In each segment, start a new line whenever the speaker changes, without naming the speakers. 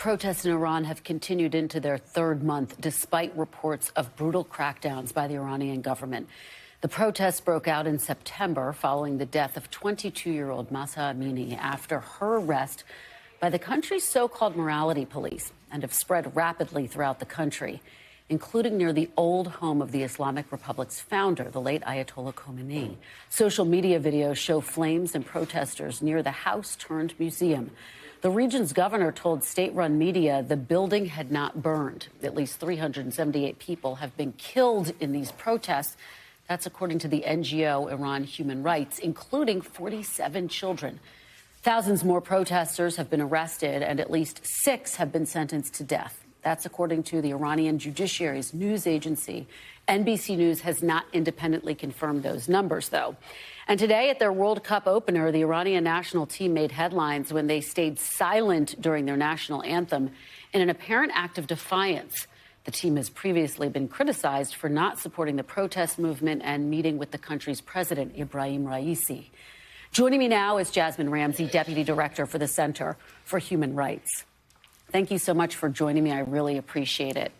Protests in Iran have continued into their third month, despite reports of brutal crackdowns by the Iranian government. The protests broke out in September following the death of 22-year-old Mahsa Amini after her arrest by the country's so-called morality police, and have spread rapidly throughout the country, including near the old home of the Islamic Republic's founder, the late Ayatollah Khomeini. Social media videos show flames and protesters near the house-turned-museum. The region's governor told state-run media the building had not burned. At least 378 people have been killed in these protests. That's according to the NGO Iran Human Rights, including 47 children. Thousands more protesters have been arrested, and at least 6 have been sentenced to death. That's according to the Iranian judiciary's news agency. NBC News has not independently confirmed those numbers, though. And today, at their World Cup opener, the Iranian national team made headlines when they stayed silent during their national anthem in an apparent act of defiance. The team has previously been criticized for not supporting the protest movement and meeting with the country's president, Ibrahim Raisi. Joining me now is Jasmin Ramsey, Deputy Director for the Center for Human Rights. Thank you so much for joining me. I really appreciate it.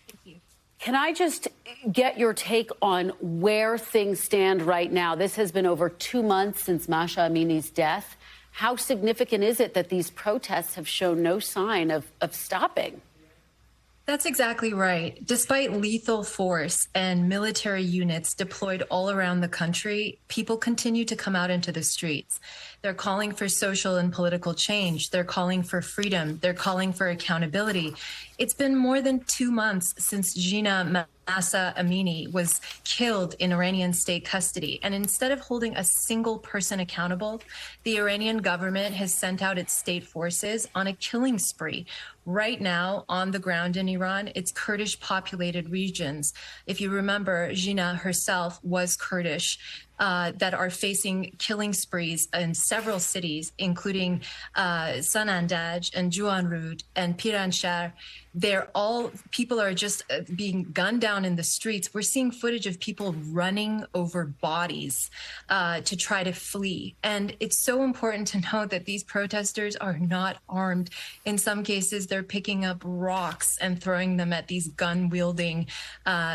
Thank you.
Can I just get your take on where things stand right now? This has been over 2 months since Mahsa Amini's death. How significant is it that these protests have shown no sign of stopping?
That's exactly right. Despite lethal force and military units deployed all around the country, people continue to come out into the streets. They're calling for social and political change. They're calling for freedom. They're calling for accountability. It's been more than 2 months since Mahsa Amini was killed in Iranian state custody. And instead of holding a single person accountable, the Iranian government has sent out its state forces on a killing spree. Right now, on the ground in Iran, it's Kurdish populated regions. If you remember, Jina herself was Kurdish. That are facing killing sprees in several cities, including Sanandaj and Juanrud and Piranshah. People are just being gunned down in the streets. We're seeing footage of people running over bodies to try to flee. And it's so important to know that these protesters are not armed. In some cases, they're picking up rocks and throwing them at these gun-wielding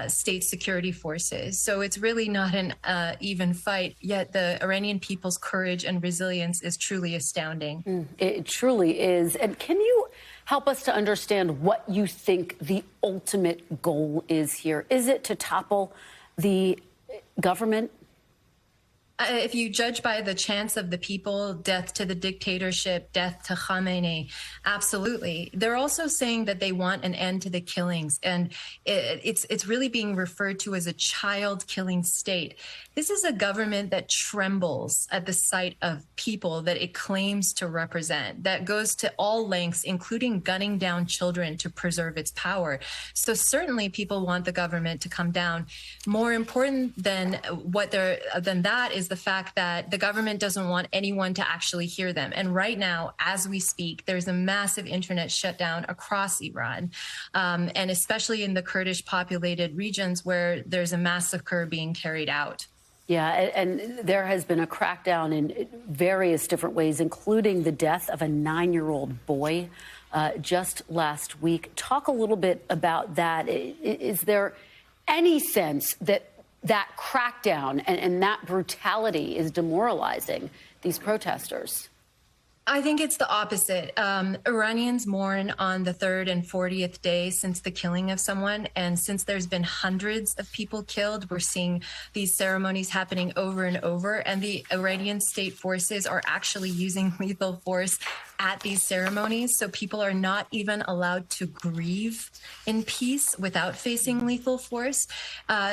state security forces. So it's really not an even fight, yet the Iranian people's courage and resilience is truly astounding.
It truly is. And can you help us to understand what you think the ultimate goal is here? Is it to topple the government?
If you judge by the chants of the people, death to the dictatorship, death to Khamenei, absolutely. They're also saying that they want an end to the killings, and it's really being referred to as a child-killing state. This is a government that trembles at the sight of people that it claims to represent, that goes to all lengths, including gunning down children to preserve its power. So certainly people want the government to come down. More important than that is the fact that the government doesn't want anyone to actually hear them. And right now, as we speak, there's a massive internet shutdown across Iran, and especially in the Kurdish populated regions where there's a massacre being carried out.
Yeah, and there has been a crackdown in various different ways, including the death of a 9-year-old boy just last week. Talk a little bit about that. Is there any sense that crackdown and that brutality is demoralizing these protesters?
I think it's the opposite. Iranians mourn on the 3rd and 40th day since the killing of someone. And since there's been hundreds of people killed, we're seeing these ceremonies happening over and over. And the Iranian state forces are actually using lethal force at these ceremonies. So people are not even allowed to grieve in peace without facing lethal force.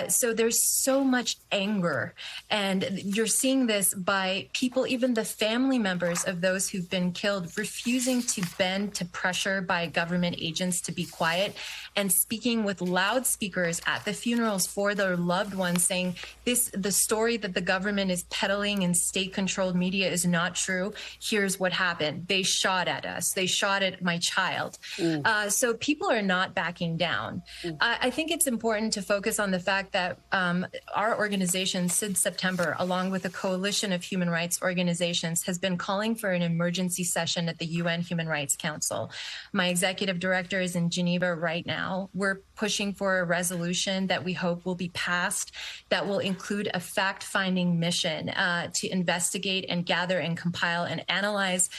So there's so much anger. And you're seeing this by people, even the family members of those who've been killed, refusing to bend to pressure by government agents to be quiet and speaking with loudspeakers at the funerals for their loved ones, saying the story that the government is peddling in state-controlled media is not true. Here's what happened. They shot at us. They shot at my child. So people are not backing down. I think it's important to focus on the fact that our organization since September, along with a coalition of human rights organizations, has been calling for an emergency session at the UN Human Rights Council. My executive director is in Geneva right now. We're pushing for a resolution that we hope will be passed that will include a fact-finding mission to investigate and gather and compile and analyze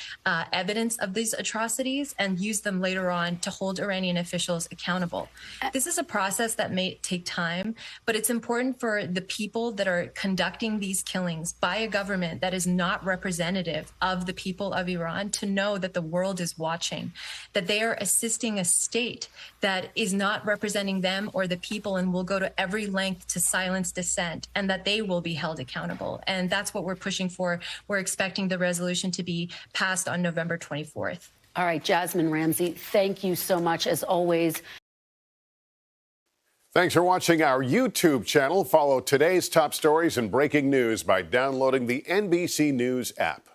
evidence of these atrocities and use them later on to hold Iranian officials accountable. This is a process that may take time, but it's important for the people that are conducting these killings by a government that is not representative of the people of Iran to know that the world is watching, that they are assisting a state that is not representing them or the people and will go to every length to silence dissent, and that they will be held accountable. And that's what we're pushing for. We're expecting the resolution to be passed on November 24th.
All right, Jasmin Ramsey, thank you so much, as always.
Thanks for watching our YouTube channel. Follow today's top stories and breaking news by downloading the NBC News app.